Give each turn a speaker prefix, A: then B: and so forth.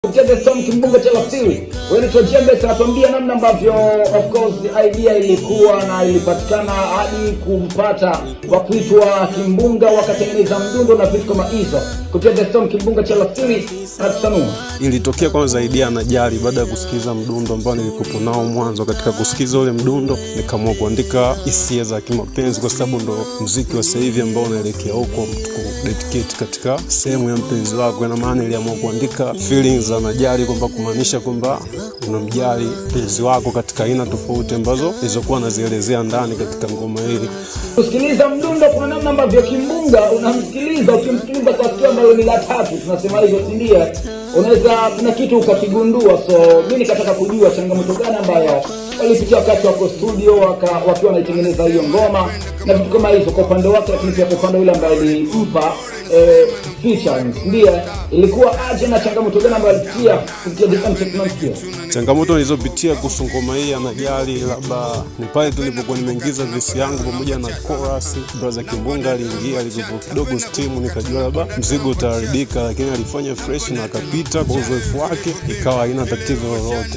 A: kupitia The Storm Kimbunga cha Lasiri. Wewe ni Jembe anatuambia namna ambavyo of course the idea ilikuwa na ilipatikana hadi kumpata kwa kuitwa Kimbunga wakatengeneza mdundo na vitu kama hizo. Kupitia The Storm Kimbunga cha Lasiri atusanua.
B: Ilitokea kwanza idea na Jari baada ya kusikiza mdundo ambao nilikuwa nao mwanzo. Katika kusikiza ule mdundo nikaamua kuandika hisia za kimapenzi, kwa sababu ndo muziki wa sasa hivi ambao unaelekea huko, mtu dedicate katika sehemu ya mpenzi wako. Na maana niliamua kuandika feelings za Jari, kwamba kumaanisha kwamba unamjali mpenzi wako katika aina tofauti ambazo zilizokuwa nazielezea ndani katika ngoma hili.
A: Kusikiliza mdundo kuna namna ambavyo Kimbunga unamsikiliza, ukimsikiliza kwa sikio ambalo ni la tatu, tunasema hivyo, si ndio? Unaweza kuna kitu ukakigundua. So mimi nikataka kujua changamoto gani ambayo walipitia wakati wako studio wakiwa wanaitengeneza hiyo ngoma na vitu kama hizo kwa upande wake, lakini pia kwa upande yule ambaye alimpa featuring, ndio ilikuwa aje na changamoto gani ambayo alipitia kupitia different technology.
B: Changamoto nilizopitia kuhusu ngoma hii Jari, labda ni pale tulipokuwa nimeingiza verse yangu pamoja na chorus. Brother Kimbunga aliingia, alikuwa kidogo steam, nikajua labda mzigo utaharibika, lakini alifanya fresh na akapita kwa uzoefu wake, ikawa haina tatizo lolote.